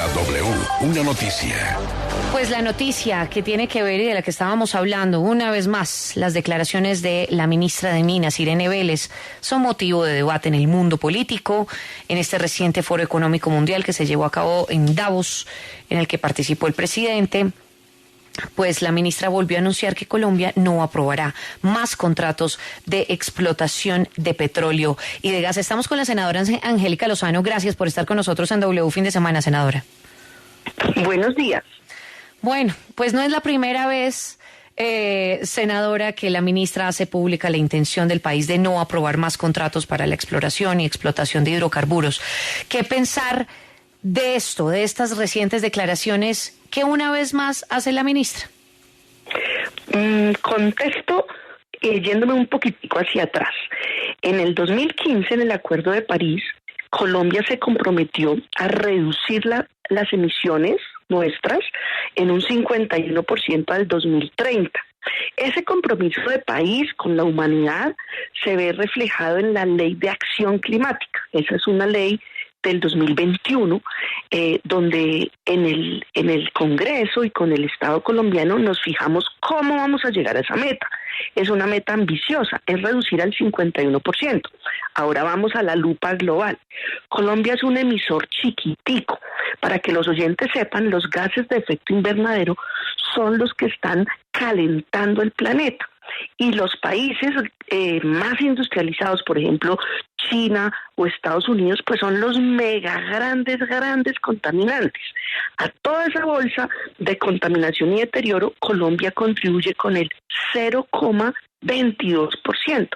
Para W, una noticia. Pues la noticia que tiene que ver y de la que estábamos hablando, una vez más, las declaraciones de la ministra de Minas, Irene Vélez, son motivo de debate en el mundo político, en este reciente Foro Económico Mundial que se llevó a cabo en Davos, en el que participó el presidente. Pues la ministra volvió a anunciar que Colombia no aprobará más contratos de explotación de petróleo y de gas. Estamos con la senadora Angélica Lozano. Gracias por estar con nosotros en W Fin de Semana, senadora. Buenos días. Bueno, pues no es la primera vez, senadora, que la ministra hace pública la intención del país de no aprobar más contratos para la exploración y explotación de hidrocarburos. ¿Qué pensar de esto, de estas recientes declaraciones que una vez más hace la ministra? Contesto yéndome un poquitico hacia atrás. En el 2015, en el Acuerdo de París, Colombia se comprometió a reducir las emisiones nuestras en un 51% al 2030. Ese compromiso de país con la humanidad se ve reflejado en la Ley de Acción Climática. Esa es una ley del 2021, donde en el Congreso y con el Estado colombiano nos fijamos cómo vamos a llegar a esa meta. Es una meta ambiciosa, es reducir al 51%. Ahora vamos a la lupa global. Colombia es un emisor chiquitico. Para que los oyentes sepan, los gases de efecto invernadero son los que están calentando el planeta. Y los países más industrializados, por ejemplo, China o Estados Unidos, pues son los mega grandes contaminantes. A toda esa bolsa de contaminación y deterioro, Colombia contribuye con el 0,22%,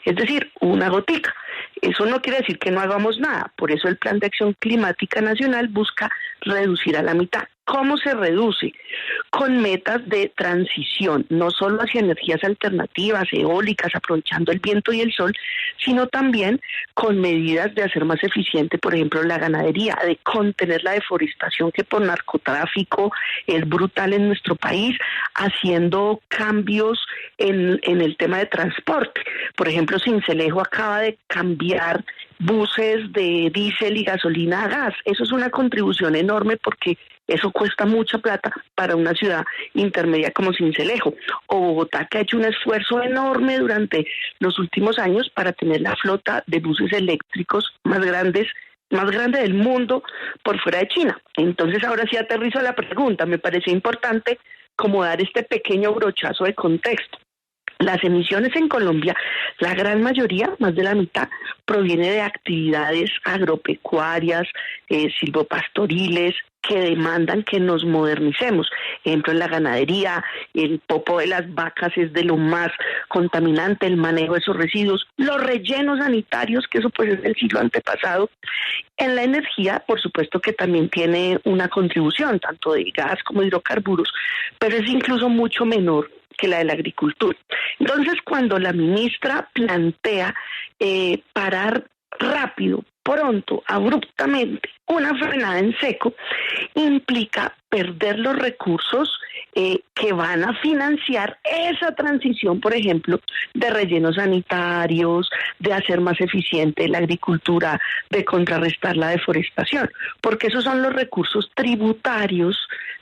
es decir, una gotica. Eso no quiere decir que no hagamos nada, por eso el Plan de Acción Climática Nacional busca reducir a la mitad. ¿Cómo se reduce? Con metas de transición, no solo hacia energías alternativas, eólicas, aprovechando el viento y el sol, sino también con medidas de hacer más eficiente, por ejemplo, la ganadería, de contener la deforestación que por narcotráfico es brutal en nuestro país, haciendo cambios en el tema de transporte. Por ejemplo, Sincelejo acaba de cambiar buses de diésel y gasolina a gas. Eso es una contribución enorme porque eso cuesta mucha plata para una ciudad intermedia como Sincelejo. O Bogotá, que ha hecho un esfuerzo enorme durante los últimos años para tener la flota de buses eléctricos más grande del mundo por fuera de China. Entonces ahora sí aterrizo la pregunta. Me parece importante como dar este pequeño brochazo de contexto. Las emisiones en Colombia, la gran mayoría, más de la mitad, proviene de actividades agropecuarias, silvopastoriles, que demandan que nos modernicemos. Ejemplo, en la ganadería, el popo de las vacas es de lo más contaminante, el manejo de esos residuos, los rellenos sanitarios, que eso pues es del siglo antepasado. En la energía, por supuesto que también tiene una contribución, tanto de gas como de hidrocarburos, pero es incluso mucho menor que la de la agricultura. Entonces, cuando la ministra plantea parar rápido, pronto, abruptamente, una frenada en seco, implica perder los recursos que van a financiar esa transición, por ejemplo, de rellenos sanitarios, de hacer más eficiente la agricultura, de contrarrestar la deforestación, porque esos son los recursos tributarios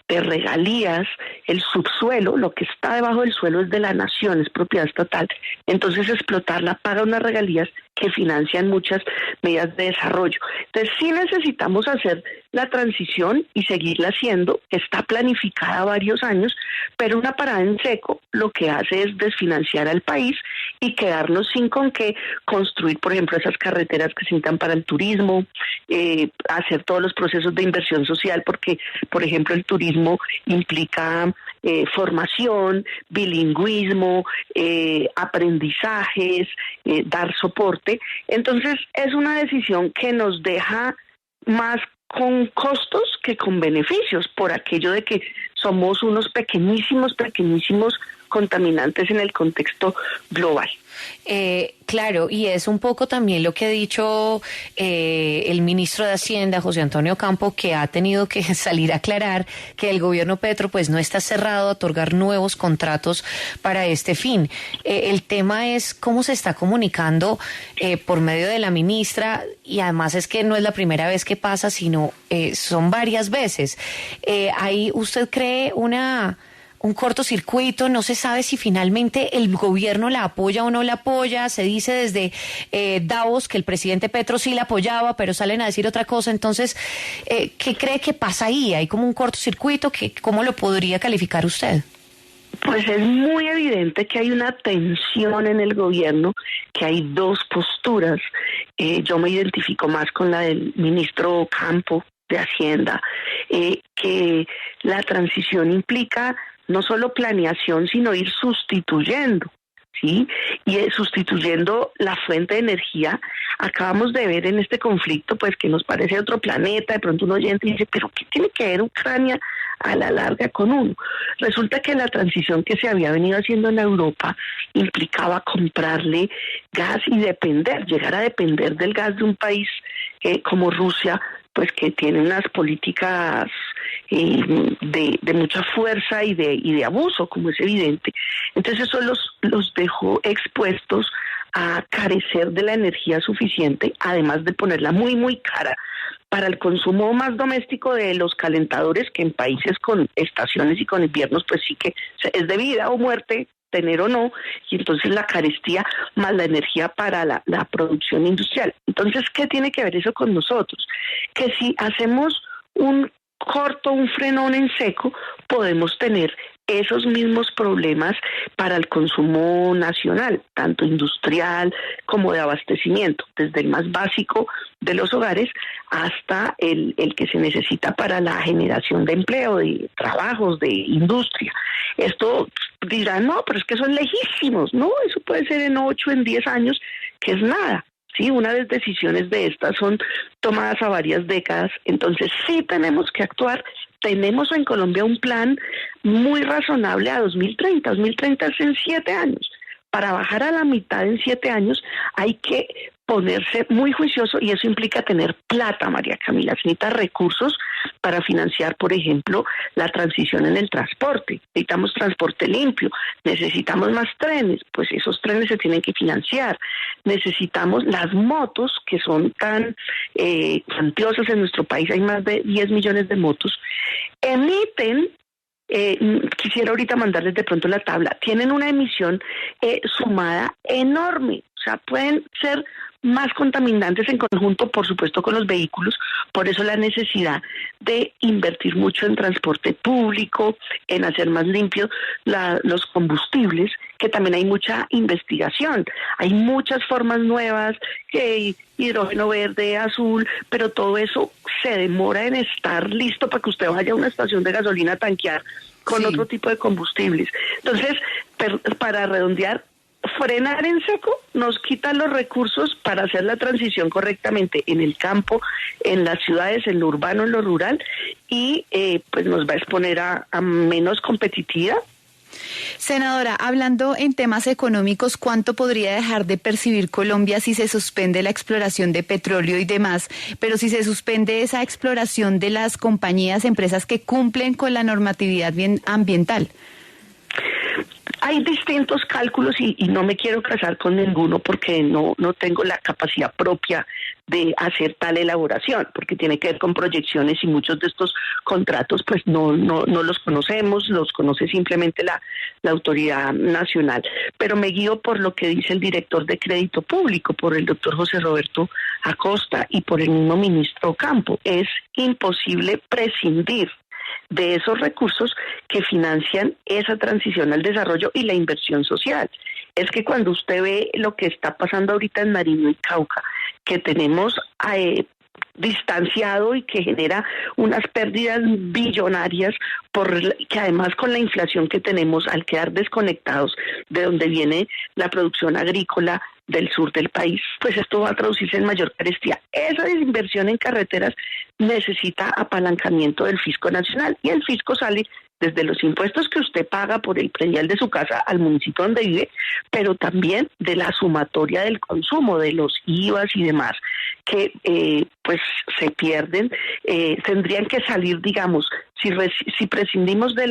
de regalías. El subsuelo, lo que está debajo del suelo es de la nación, es propiedad estatal. Entonces explotarla paga unas regalías que financian muchas medidas de desarrollo. Entonces sí necesitamos hacer la transición y seguirla haciendo, está planificada varios años, pero una parada en seco lo que hace es desfinanciar al país y quedarnos sin con qué construir, por ejemplo, esas carreteras que se necesitan para el turismo, hacer todos los procesos de inversión social, porque, por ejemplo, el turismo implica formación, bilingüismo, aprendizajes, dar soporte. Entonces, es una decisión que nos deja más con costos que con beneficios, por aquello de que somos unos pequeñísimos contaminantes en el contexto global. Claro, y es un poco también lo que ha dicho el ministro de Hacienda, José Antonio Campo, que ha tenido que salir a aclarar que el gobierno Petro pues no está cerrado a otorgar nuevos contratos para este fin. El tema es cómo se está comunicando por medio de la ministra, y además es que no es la primera vez que pasa, sino son varias veces. ¿Ahí usted cree un cortocircuito? No se sabe si finalmente el gobierno la apoya o no la apoya. Se dice desde Davos que el presidente Petro sí la apoyaba, pero salen a decir otra cosa. Entonces, ¿qué cree que pasa ahí? ¿Hay como un cortocircuito? ¿Cómo lo podría calificar usted? Pues es muy evidente que hay una tensión en el gobierno, que hay dos posturas. Yo me identifico más con la del ministro Campo de Hacienda, que la transición implica no solo planeación, sino ir sustituyendo, ¿sí? Y sustituyendo la fuente de energía. Acabamos de ver en este conflicto, pues, que nos parece otro planeta. De pronto uno oyente dice, ¿pero qué tiene que ver Ucrania a la larga con uno? Resulta que la transición que se había venido haciendo en Europa implicaba comprarle gas y llegar a depender del gas de un país como Rusia, pues que tiene unas políticas de mucha fuerza y de abuso, como es evidente. Entonces eso los dejó expuestos a carecer de la energía suficiente, además de ponerla muy, muy cara para el consumo más doméstico de los calentadores, que en países con estaciones y con inviernos, pues sí que es de vida o muerte, tener o no, y entonces la carestía más la energía para la producción industrial. Entonces, ¿qué tiene que ver eso con nosotros? Que si hacemos un frenón en seco, podemos tener esos mismos problemas para el consumo nacional, tanto industrial como de abastecimiento, desde el más básico de los hogares hasta el que se necesita para la generación de empleo, de trabajos, de industria. Esto dirán, no, pero es que son lejísimos, no, eso puede ser en 8, en 10 años, que es nada. Sí, una vez decisiones de estas son tomadas a varias décadas, entonces sí tenemos que actuar. Tenemos en Colombia un plan muy razonable a 2030. 2030 es en 7 años. Para bajar a la mitad en 7 años hay que ponerse muy juicioso, y eso implica tener plata, María Camila. Se necesita recursos para financiar, por ejemplo, la transición en el transporte. Necesitamos transporte limpio, necesitamos más trenes, pues esos trenes se tienen que financiar. Necesitamos las motos, que son tan cuantiosas en nuestro país, hay más de 10 millones de motos, emiten, quisiera ahorita mandarles de pronto la tabla, tienen una emisión sumada enorme, o sea, pueden ser más contaminantes en conjunto, por supuesto, con los vehículos. Por eso la necesidad de invertir mucho en transporte público, en hacer más limpios los combustibles, que también hay mucha investigación. Hay muchas formas nuevas, que hidrógeno verde, azul, pero todo eso se demora en estar listo para que usted vaya a una estación de gasolina a tanquear con otro tipo de combustibles. Entonces, para redondear, frenar en seco nos quita los recursos para hacer la transición correctamente en el campo, en las ciudades, en lo urbano, en lo rural, y pues nos va a exponer a menos competitividad. Senadora, hablando en temas económicos, ¿cuánto podría dejar de percibir Colombia si se suspende la exploración de petróleo y demás? Pero si se suspende esa exploración de las compañías, empresas que cumplen con la normatividad ambiental. Hay distintos cálculos y no me quiero casar con ninguno porque no tengo la capacidad propia de hacer tal elaboración, porque tiene que ver con proyecciones, y muchos de estos contratos pues no los conocemos, los conoce simplemente la autoridad nacional. Pero me guío por lo que dice el director de Crédito Público, por el doctor José Roberto Acosta, y por el mismo ministro Campo. Es imposible prescindir de esos recursos que financian esa transición al desarrollo y la inversión social. Es que cuando usted ve lo que está pasando ahorita en Nariño y Cauca, que tenemos distanciado y que genera unas pérdidas billonarias, que además con la inflación que tenemos, al quedar desconectados de donde viene la producción agrícola del sur del país, pues esto va a traducirse en mayor carestía. Esa desinversión en carreteras necesita apalancamiento del fisco nacional, y el fisco sale desde los impuestos que usted paga por el predial de su casa al municipio donde vive, pero también de la sumatoria del consumo, de los IVAs y demás, que pues se pierden, tendrían que salir, digamos, si prescindimos de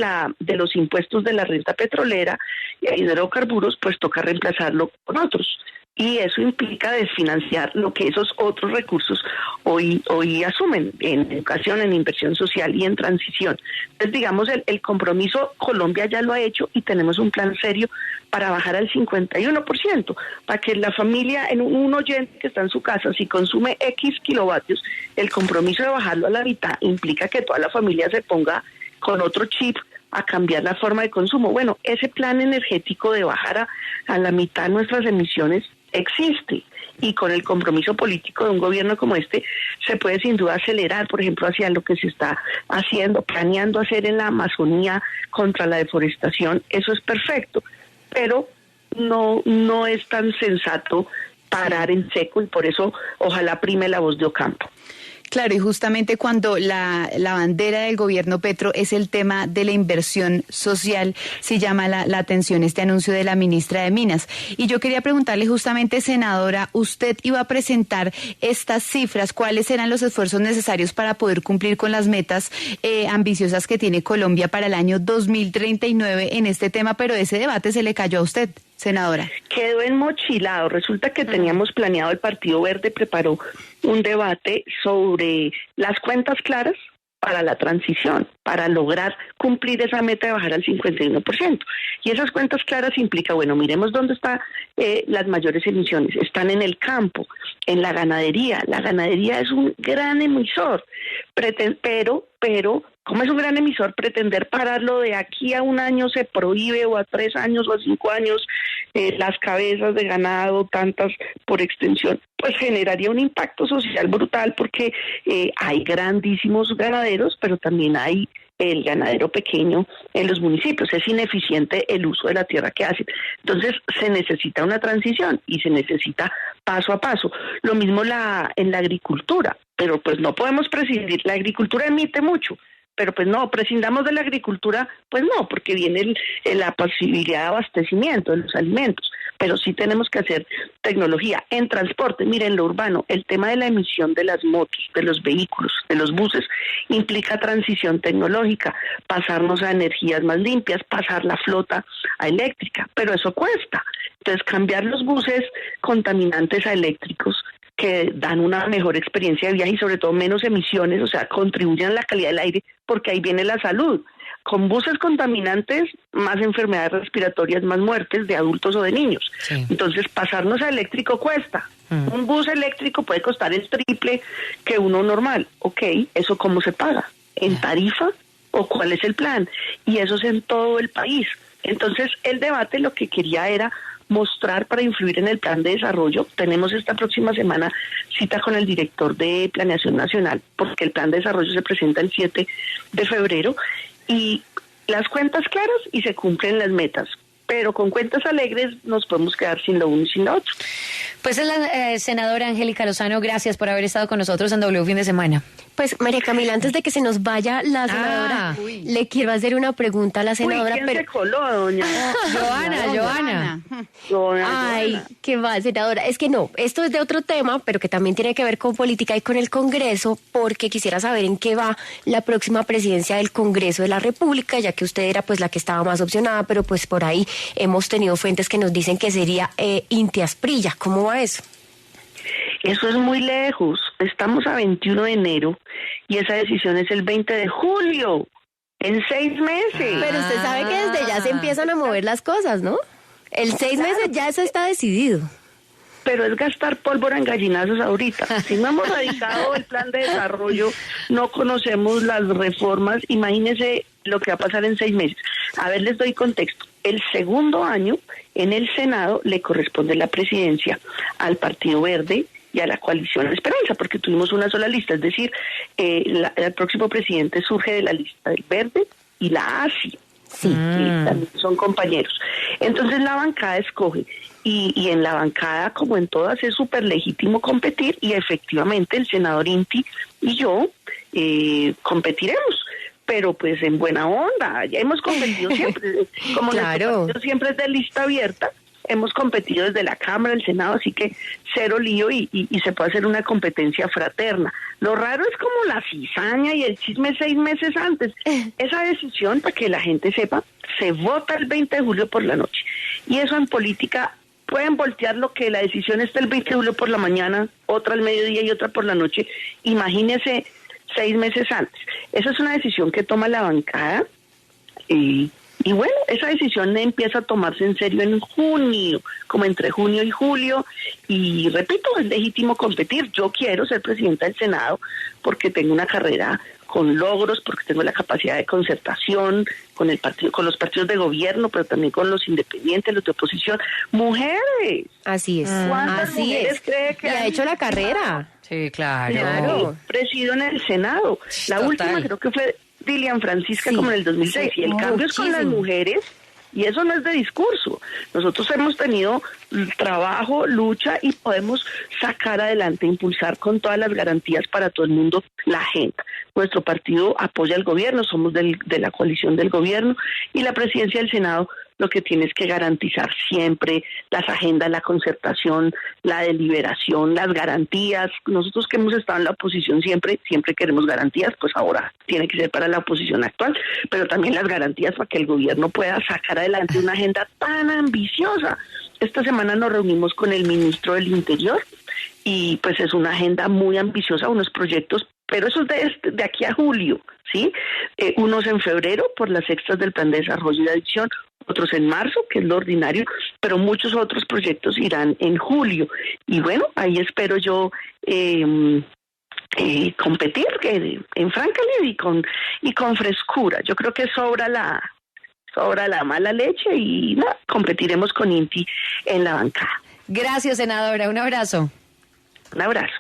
los impuestos de la renta petrolera y hidrocarburos, pues toca reemplazarlo con otros. Y eso implica desfinanciar lo que esos otros recursos hoy asumen en educación, en inversión social y en transición. Entonces, digamos, el compromiso, Colombia ya lo ha hecho y tenemos un plan serio para bajar al 51%, para que la familia, en un oyente que está en su casa, si consume X kilovatios, el compromiso de bajarlo a la mitad implica que toda la familia se ponga con otro chip a cambiar la forma de consumo. Bueno, ese plan energético de bajar a la mitad nuestras emisiones existe, y con el compromiso político de un gobierno como este se puede sin duda acelerar, por ejemplo, hacia lo que se está haciendo, planeando hacer en la Amazonía contra la deforestación. Eso es perfecto, pero no es tan sensato parar en seco, y por eso ojalá prime la voz de Ocampo. Claro, y justamente cuando la bandera del gobierno Petro es el tema de la inversión social, sí llama la atención este anuncio de la ministra de Minas. Y yo quería preguntarle justamente, senadora, usted iba a presentar estas cifras, ¿cuáles eran los esfuerzos necesarios para poder cumplir con las metas ambiciosas que tiene Colombia para el año 2039 en este tema? Pero ese debate se le cayó a usted, senadora. Quedó enmochilado. Resulta que teníamos planeado, el Partido Verde preparó un debate sobre las cuentas claras para la transición, para lograr cumplir esa meta de bajar al 51%. Y esas cuentas claras implica, bueno, miremos dónde están las mayores emisiones. Están en el campo, en la ganadería. La ganadería es un gran emisor, pero como es un gran emisor, pretender pararlo de aquí a un año se prohíbe, o a 3 años o a 5 años, las cabezas de ganado, tantas por extensión, pues generaría un impacto social brutal, porque hay grandísimos ganaderos, pero también hay el ganadero pequeño en los municipios. Es ineficiente el uso de la tierra que hacen. Entonces se necesita una transición y se necesita paso a paso. Lo mismo en la agricultura, pero pues no podemos prescindir. La agricultura emite mucho, pero pues no, prescindamos de la agricultura, pues no, porque viene la posibilidad de abastecimiento de los alimentos, pero sí tenemos que hacer tecnología en transporte. Miren, lo urbano, el tema de la emisión de las motos, de los vehículos, de los buses, implica transición tecnológica, pasarnos a energías más limpias, pasar la flota a eléctrica, pero eso cuesta. Entonces, cambiar los buses contaminantes a eléctricos, que dan una mejor experiencia de viaje y sobre todo menos emisiones, o sea, contribuyen a la calidad del aire, porque ahí viene la salud. Con buses contaminantes, más enfermedades respiratorias, más muertes de adultos o de niños. Sí. Entonces, pasarnos a eléctrico cuesta. Un bus eléctrico puede costar el triple que uno normal. Ok, ¿eso cómo se paga? ¿En tarifa? ¿O cuál es el plan? Y eso es en todo el país. Entonces, el debate lo que quería era mostrar para influir en el plan de desarrollo. Tenemos esta próxima semana cita con el director de Planeación Nacional, porque el plan de desarrollo se presenta el 7 de febrero, y las cuentas claras y se cumplen las metas. Pero con cuentas alegres nos podemos quedar sin lo uno y sin lo otro. Pues es la senadora Angélica Lozano, gracias por haber estado con nosotros en W Fin de Semana. Pues María Camila, antes de que se nos vaya la senadora, le quiero hacer una pregunta a la senadora. ¿Quién se coló, doña? Joana. Ay, qué va, senadora. Es que no, esto es de otro tema, pero que también tiene que ver con política y con el Congreso, porque quisiera saber en qué va la próxima presidencia del Congreso de la República, ya que usted era pues la que estaba más opcionada, pero pues por ahí hemos tenido fuentes que nos dicen que sería Inti Asprilla. ¿Cómo va eso? Eso es muy lejos. Estamos a 21 de enero y esa decisión es el 20 de julio. En 6 meses. Pero usted sabe que desde ya se empiezan a mover las cosas, ¿no? El 6 meses ya eso está decidido. Pero es gastar pólvora en gallinazos ahorita. Si no hemos radicado el plan de desarrollo, no conocemos las reformas, imagínese lo que va a pasar en 6 meses. A ver, les doy contexto. El segundo año, en el Senado, le corresponde la presidencia al Partido Verde y a la Coalición Esperanza, porque tuvimos una sola lista, es decir, el próximo presidente surge de la lista del Verde y la ASI, que también son compañeros. Entonces la bancada escoge, y en la bancada, como en todas, es súper legítimo competir, y efectivamente el senador Inti y yo competiremos. pero pues en buena onda. Ya hemos competido siempre, como nuestro partido siempre es de lista abierta, hemos competido desde la Cámara, el Senado, así que cero lío y se puede hacer una competencia fraterna. Lo raro es como la cizaña y el chisme 6 meses antes. Esa decisión, para que la gente sepa, se vota el 20 de julio por la noche. Y eso en política pueden voltear lo que la decisión está el 20 de julio por la mañana, otra al mediodía y otra por la noche. Imagínese 6 meses antes. Esa es una decisión que toma la bancada y bueno, esa decisión empieza a tomarse en serio en junio, como entre junio y julio, y repito, es legítimo competir. Yo quiero ser presidenta del Senado porque tengo una carrera con logros, porque tengo la capacidad de concertación con el partido, con los partidos de gobierno, pero también con los independientes, los de oposición. Mujeres. Así es. Así es. Cree que y ha hecho la carrera. Sí, claro. Presido en el Senado. La última creo que fue Dilian Francisca, como en el 2006, y el cambio es con las mujeres, y eso no es de discurso. Nosotros hemos tenido trabajo, lucha, y podemos sacar adelante, impulsar con todas las garantías para todo el mundo la agenda. Nuestro partido apoya al gobierno, somos de la coalición del gobierno, y la presidencia del Senado lo que tiene es que garantizar siempre las agendas, la concertación, la deliberación, las garantías. Nosotros que hemos estado en la oposición siempre queremos garantías, pues ahora tiene que ser para la oposición actual, pero también las garantías para que el gobierno pueda sacar adelante una agenda tan ambiciosa. Esta semana nos reunimos con el ministro del Interior y pues es una agenda muy ambiciosa, unos proyectos, pero eso es de aquí a julio, ¿sí? Unos en febrero por las extras del Plan de Desarrollo y de Adicción, otros en marzo, que es lo ordinario, pero muchos otros proyectos irán en julio. Y bueno, ahí espero yo competir en Franklin y con frescura. Yo creo que sobra la mala leche y competiremos con INTI en la bancada. Gracias, senadora. Un abrazo. Un abrazo.